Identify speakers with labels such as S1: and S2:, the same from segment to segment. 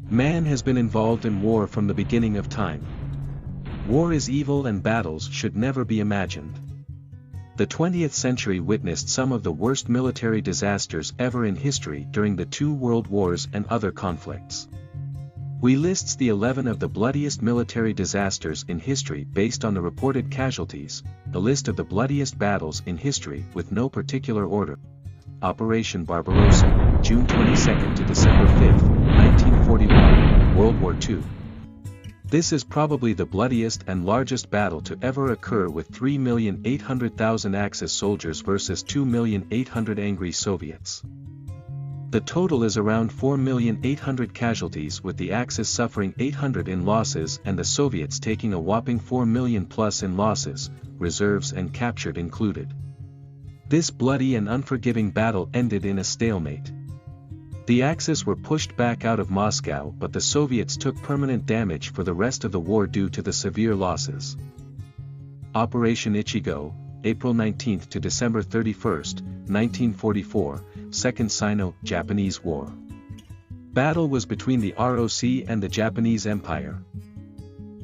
S1: Man has been involved in war from the beginning of time. War is evil and battles should never be imagined. The 20th century witnessed some of the worst military disasters ever in history during the two world wars and other conflicts. We lists the 11 of the bloodiest military disasters in history based on the reported casualties, a list of the bloodiest battles in history with no particular order. Operation Barbarossa, June 22 to December 5, 1941, World War II. This is probably the bloodiest and largest battle to ever occur with 3,800,000 Axis soldiers versus 2,800,000 angry Soviets. The total is around 4,800,000 casualties, with the Axis suffering 800 in losses and the Soviets taking a whopping 4 million plus in losses, reserves and captured included. This bloody and unforgiving battle ended in a stalemate. The Axis were pushed back out of Moscow, but the Soviets took permanent damage for the rest of the war due to the severe losses. Operation Ichi-Go, April 19 to December 31, 1944, Second Sino-Japanese War. Battle was between the ROC and the Japanese Empire.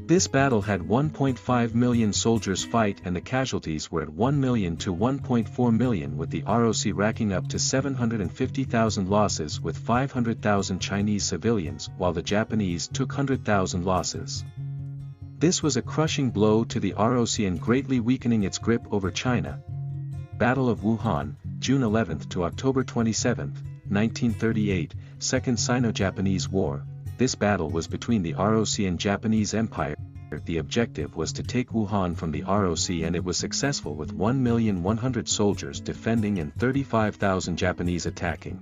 S1: This battle had 1.5 million soldiers fight, and the casualties were at 1 million to 1.4 million, with the ROC racking up to 750,000 losses with 500,000 Chinese civilians, while the Japanese took 100,000 losses. This was a crushing blow to the ROC and greatly weakening its grip over China. Battle of Wuhan, June 11 to October 27, 1938, Second Sino-Japanese War. This battle was between the ROC and Japanese Empire. The objective was to take Wuhan from the ROC, and it was successful with 1,100,000 soldiers defending and 35,000 Japanese attacking.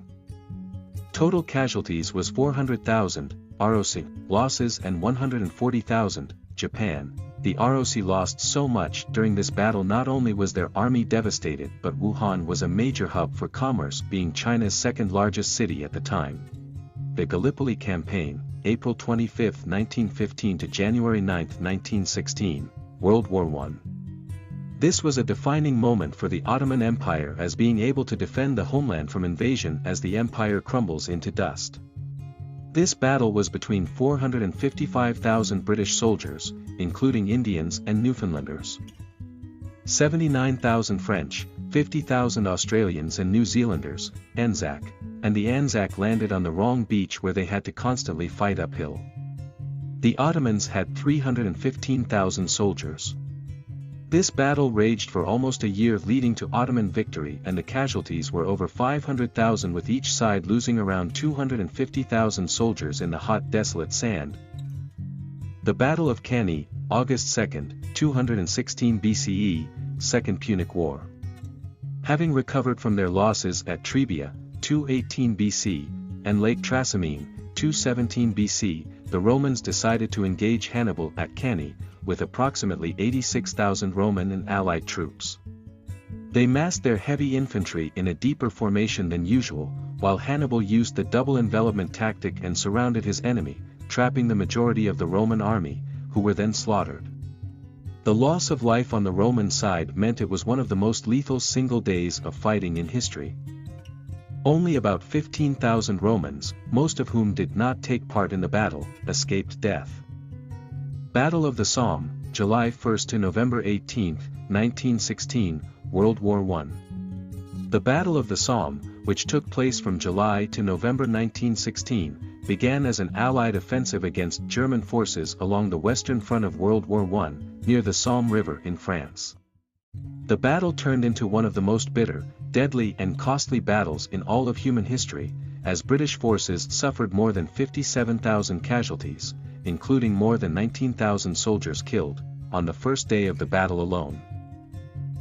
S1: Total casualties was 400,000, ROC, losses and 140,000, Japan. The ROC lost so much during this battle. Not only was their army devastated, but Wuhan was a major hub for commerce, being China's second largest city at the time. The Gallipoli Campaign, April 25, 1915 to January 9, 1916, World War I. This was a defining moment for the Ottoman Empire, as being able to defend the homeland from invasion as the empire crumbles into dust. This battle was between 455,000 British soldiers, including Indians and Newfoundlanders, 79,000 French, 50,000 Australians and New Zealanders, Anzac, and the Anzac landed on the wrong beach where they had to constantly fight uphill. The Ottomans had 315,000 soldiers. This battle raged for almost a year, leading to Ottoman victory, and the casualties were over 500,000, with each side losing around 250,000 soldiers in the hot, desolate sand. The Battle of Cannae, August 2, 216 BCE, Second Punic War. Having recovered from their losses at Trebia, 218 BC, and Lake Trasimene, 217 BC, the Romans decided to engage Hannibal at Cannae, with approximately 86,000 Roman and allied troops. They massed their heavy infantry in a deeper formation than usual, while Hannibal used the double envelopment tactic and surrounded his enemy, trapping the majority of the Roman army, who were then slaughtered. The loss of life on the Roman side meant it was one of the most lethal single days of fighting in history. Only about 15,000 Romans, most of whom did not take part in the battle, escaped death. Battle of the Somme, July 1 to November 18, 1916, World War I. The Battle of the Somme, which took place from July to November 1916, began as an Allied offensive against German forces along the western front of World War I, near the Somme River in France. The battle turned into one of the most bitter, deadly and costly battles in all of human history, as British forces suffered more than 57,000 casualties, including more than 19,000 soldiers killed, on the first day of the battle alone.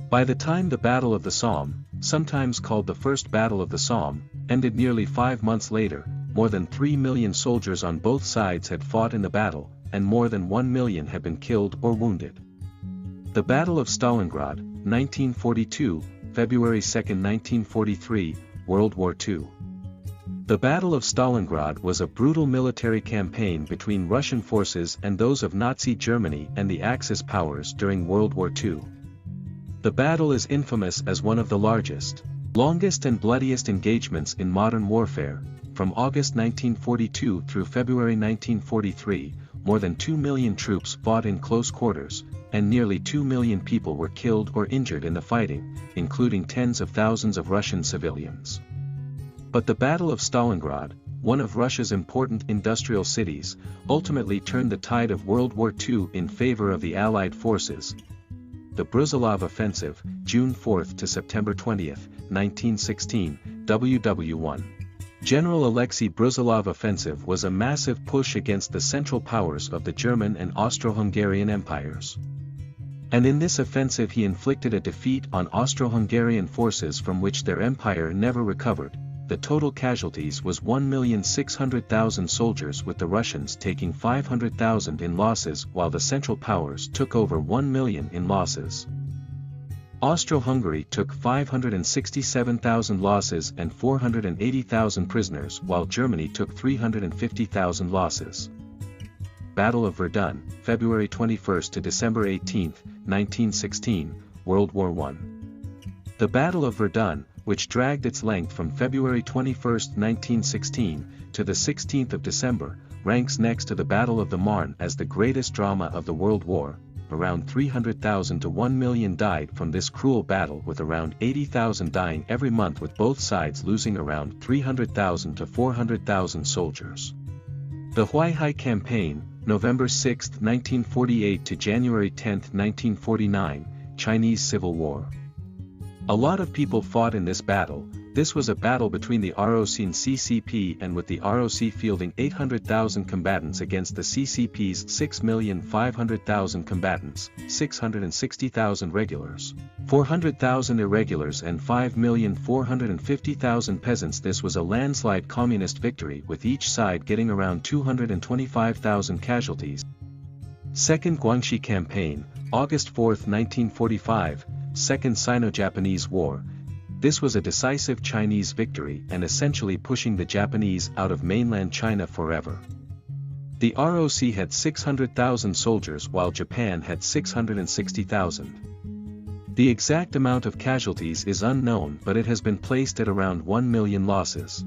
S1: By the time the Battle of the Somme, sometimes called the First Battle of the Somme, ended nearly 5 months later, more than 3 million soldiers on both sides had fought in the battle, and more than 1 million had been killed or wounded. The Battle of Stalingrad, 1942, February 2, 1943, World War II. The Battle of Stalingrad was a brutal military campaign between Russian forces and those of Nazi Germany and the Axis powers during World War II. The battle is infamous as one of the largest, longest and bloodiest engagements in modern warfare, From August 1942 through February 1943, more than 2 million troops fought in close quarters, and nearly 2 million people were killed or injured in the fighting, including tens of thousands of Russian civilians. But the Battle of Stalingrad, one of Russia's important industrial cities, ultimately turned the tide of World War II in favor of the Allied forces. The Brusilov Offensive, June 4 to September 20, 1916, WW1. General Alexei Brusilov Offensive was a massive push against the Central Powers of the German and Austro-Hungarian empires. And in this offensive he inflicted a defeat on Austro-Hungarian forces from which their empire never recovered. The total casualties was 1,600,000 soldiers, with the Russians taking 500,000 in losses while the Central Powers took over 1 million in losses. Austro-Hungary took 567,000 losses and 480,000 prisoners, while Germany took 350,000 losses. Battle of Verdun, February 21 to December 18, 1916, World War I. The Battle of Verdun, which dragged its length from February 21, 1916, to the 16th of December, ranks next to the Battle of the Marne as the greatest drama of the World War. Around 300,000 to 1 million died from this cruel battle, with around 80,000 dying every month, with both sides losing around 300,000 to 400,000 soldiers. The Huaihai Campaign, November 6, 1948 to January 10, 1949, Chinese Civil War. A lot of people fought in this battle. This was a battle between the ROC and CCP, and with the ROC fielding 800,000 combatants against the CCP's 6,500,000 combatants, 660,000 regulars, 400,000 irregulars and 5,450,000 peasants. This was a landslide communist victory, with each side getting around 225,000 casualties. Second Guangxi Campaign, August 4, 1945, Second Sino-Japanese War. This was a decisive Chinese victory and essentially pushing the Japanese out of mainland China forever. The ROC had 600,000 soldiers while Japan had 660,000. The exact amount of casualties is unknown, but it has been placed at around 1 million losses.